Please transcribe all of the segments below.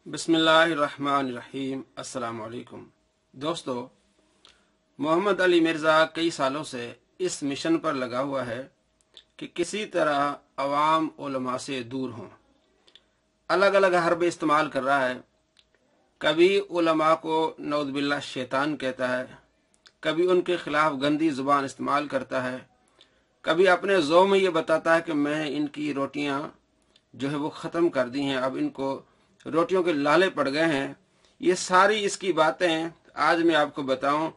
बिस्मिल्लाहिर्रहमानिर्रहीम। अस्सलाम वालेकुम दोस्तों, मोहम्मद अली मिर्ज़ा कई सालों से इस मिशन पर लगा हुआ है कि किसी तरह अवाम उलमा से दूर हों। अलग अलग हरबे इस्तेमाल कर रहा है। कभी उलमा को नऊज़ुबिल्लाह शैतान कहता है, कभी उनके खिलाफ गंदी ज़ुबान इस्तेमाल करता है, कभी अपने ज़ो में ये बताता है कि मैं इनकी रोटियां जो है वो ख़त्म कर दी हैं, अब इनको रोटियों के लाले पड़ गए हैं। ये सारी इसकी बातें आज मैं आपको बताऊं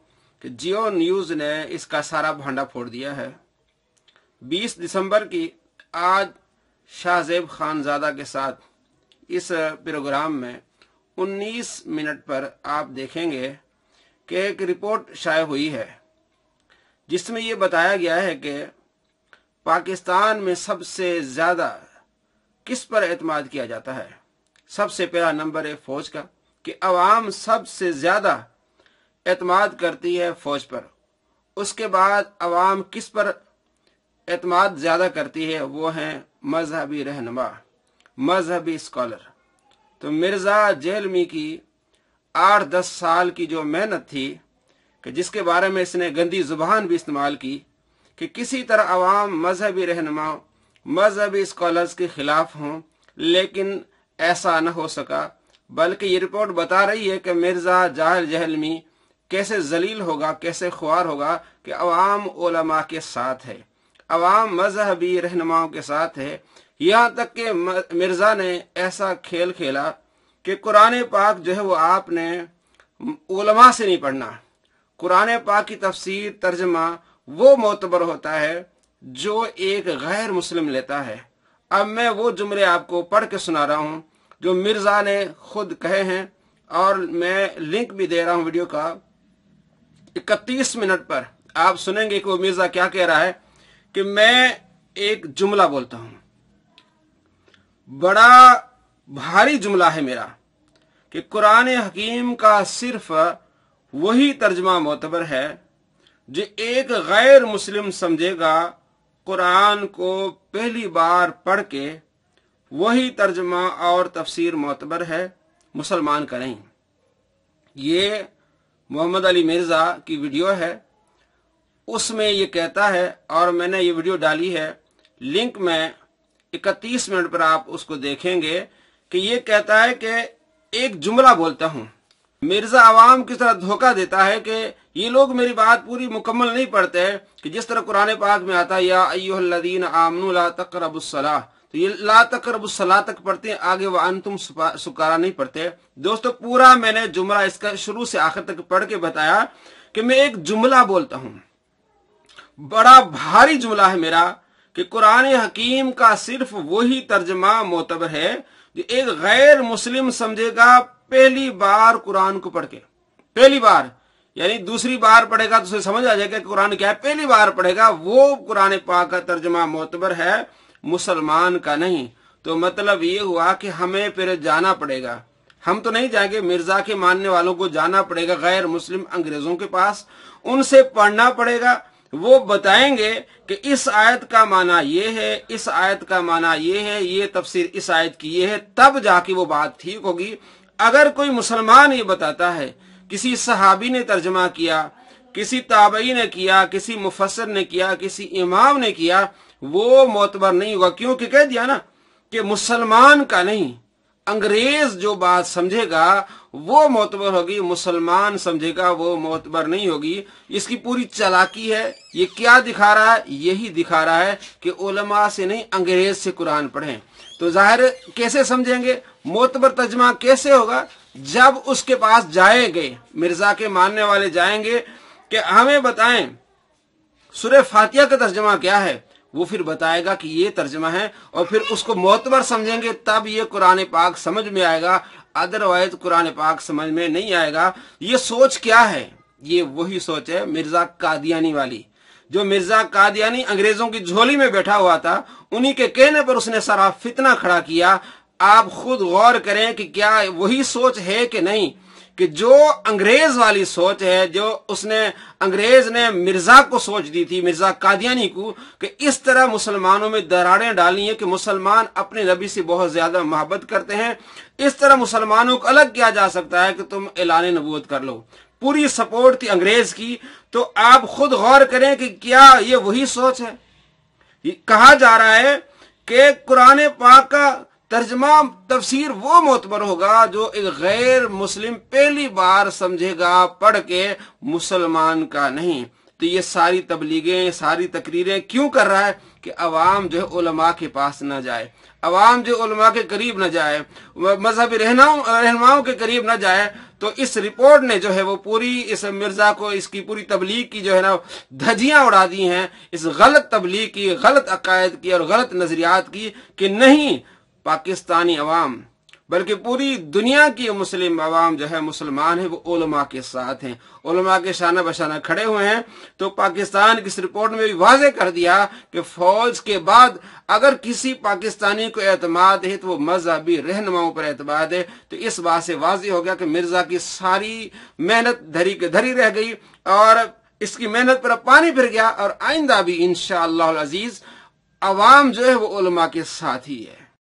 कि जियो न्यूज़ ने इसका सारा भांडा फोड़ दिया है। 20 दिसंबर की आज शाहजेब खानजादा के साथ इस प्रोग्राम में 19 मिनट पर आप देखेंगे कि एक रिपोर्ट शाये हुई है जिसमें ये बताया गया है कि पाकिस्तान में सबसे ज्यादा किस पर एतमाद किया जाता है। सबसे पहला नंबर है फौज का, कि अवाम सबसे ज्यादा एतमाद करती है फौज पर। उसके बाद अवाम किस पर एतमाद ज्यादा करती है, वो हैं मजहबी रहनुमा, मजहबी स्कॉलर। तो मिर्जा जेहलमी की 8-10 साल की जो मेहनत थी कि जिसके बारे में इसने गंदी जुबान भी इस्तेमाल की कि किसी तरह अवाम मजहबी रहनुमा, मजहबी स्कॉलर्स के खिलाफ हों, लेकिन ऐसा न हो सका। बल्कि ये रिपोर्ट बता रही है कि मिर्जा जाहिल जेहलमी कैसे जलील होगा, कैसे ख्वार होगा कि अवाम उलमा के साथ है, अवाम मजहबी रहनुमाओं के साथ है। यहाँ तक कि मिर्जा ने ऐसा खेल खेला कि कुरान पाक जो है वो आपने उलमा से नहीं पढ़ना। कुरान पाक की तफसीर तर्जमा वो मोतबर होता है जो एक गैर मुस्लिम लेता है। अब मैं वो जुमले आपको पढ़ के सुना रहा हूं जो मिर्जा ने खुद कहे हैं, और मैं लिंक भी दे रहा हूं वीडियो का। 31 मिनट पर आप सुनेंगे कि वो मिर्जा क्या कह रहा है कि मैं एक जुमला बोलता हूं, बड़ा भारी जुमला है मेरा, कि कुरान हकीम का सिर्फ वही तर्जमा मोतबर है जो एक गैर मुस्लिम समझेगा। कुरान को पहली बार पढ़ के वही तर्जमा और तफसीर मोतबर है, मुसलमान का नहीं। ये मोहम्मद अली मिर्जा की वीडियो है, उसमें ये कहता है, और मैंने ये वीडियो डाली है, लिंक में 31 मिनट पर आप उसको देखेंगे कि ये कहता है कि एक जुमला बोलता हूं। मिर्जा अवाम की तरह धोखा देता है कि ये लोग मेरी बात पूरी मुकम्मल नहीं पढ़ते कि जिस तरह कुरान पाक में आता है या अय्युहल्लज़ीन आमनू ला तक़रबुस्सलाह, तो ये ला तक़रबुस्सलाह तक पढ़ते हैं, आगे व अंतुम सुकारा नहीं पढ़ते। दोस्तों, पूरा मैंने जुमला इसका शुरू से आखिर तक पढ़ के बताया कि मैं एक जुमला बोलता हूं, बड़ा भारी जुमला है मेरा, कि कुरान हकीम का सिर्फ वही तर्जमा मोतबर है जो एक गैर मुस्लिम समझेगा पहली बार कुरान को पढ़ के। पहली बार यानी दूसरी बार पढ़ेगा तो उसे समझ आ जाएगा कि कुरान क्या है। पहली बार पढ़ेगा वो कुरान पाक का तर्जमा मोतबर है, मुसलमान का नहीं। तो मतलब ये हुआ कि हमें फिर जाना पड़ेगा, हम तो नहीं जाएंगे, मिर्जा के मानने वालों को जाना पड़ेगा गैर मुस्लिम अंग्रेजों के पास, उनसे पढ़ना पड़ेगा। वो बताएंगे कि इस आयत का माना ये है, इस आयत का माना ये है, ये तफसीर इस आयत की ये है, तब जाके वो बात ठीक होगी। अगर कोई मुसलमान ये बताता है किसी सहाबी ने तर्जमा किया, किसी ताबई ने किया, किसी मुफस्सिर ने किया, किसी इमाम ने किया, वो मोतबर नहीं होगा, क्योंकि कह दिया ना कि मुसलमान का नहीं, अंग्रेज जो बात समझेगा वो मोतबर होगी, मुसलमान समझेगा वो मोतबर नहीं होगी। इसकी पूरी चालाकी है। ये क्या दिखा रहा है? यही दिखा रहा है कि उलमा से नहीं, अंग्रेज से कुरान पढ़ें। तो जाहिर कैसे समझेंगे, मोतबर तर्जमा कैसे होगा? जब उसके पास जाएंगे, मिर्जा के मानने वाले जाएंगे कि हमें बताएं सूरह फातिहा का तर्जमा क्या है, वो फिर बताएगा कि ये तर्जमा है, और फिर उसको मोतबर समझेंगे, तब ये कुरान पाक समझ में आएगा, अदरवाइज कुरान पाक समझ में नहीं आएगा। ये सोच क्या है? ये वही सोच है मिर्जा कादियानी वाली। जो मिर्जा कादियानी अंग्रेजों की झोली में बैठा हुआ था, उन्हीं के कहने पर उसने सारा फितना खड़ा किया। आप खुद गौर करें कि क्या वही सोच है कि नहीं, کہ جو انگریز والی سوچ ہے، جو انگریز نے مرزا کو سوچ دی تھی، مرزا قادیانی کو، کہ اس طرح مسلمانوں میں دراڑیں ڈالی ہیں کہ مسلمان اپنے نبی سے بہت زیادہ محبت کرتے ہیں، اس طرح مسلمانوں کو الگ کیا جا سکتا ہے کہ تم اعلان نبوت کر لو، پوری سپورٹ تھی انگریز کی۔ تو آپ خود غور کریں کہ کیا یہ وہی سوچ ہے؟ کہا جا رہا ہے کہ قرآن پاک کا ترجمہ تفسیر وہ معتبر ہوگا جو ایک غیر مسلم پہلی بار سمجھے گا پڑھ کے، مسلمان کا نہیں۔ تو یہ ساری تبلیغیں، ساری تقریریں کیوں کر رہا ہے؟ کہ عوام جو ہے علماء کے پاس نہ جائے، عوام جو علماء کے قریب نہ جائے، مذہبی رہنماؤں کے قریب نہ جائے۔ تو اس رپورٹ نے جو ہے وہ پوری اس مرزا کو، اس کی پوری تبلیغ کی جو ہے نا دھجیاں اڑا دی ہیں، اس غلط تبلیغ کی، غلط عقائد کی اور غلط نظریات کی، کہ نہیں پاکستانی عوام بلکہ پوری دنیا کی مسلم عوام جو ہے مسلمان ہیں، وہ علماء کے ساتھ ہیں، علماء کے شانہ بشانہ کھڑے ہوئے ہیں۔ تو پاکستان کی اس رپورٹ میں بھی واضح کر دیا کہ فوج کے بعد اگر کسی پاکستانی کو اعتماد ہے تو وہ مذہبی رہنماؤں پر اعتماد ہے۔ تو اس بات سے واضح ہو گیا کہ مرزا کی ساری محنت دھری کے دھری رہ گئی اور اس کی محنت پر اب پانی پھر گیا، اور آئندہ بھی انشاءاللہ العزیز عوام جو ہے وہ علماء کے ساتھ ہی ہے۔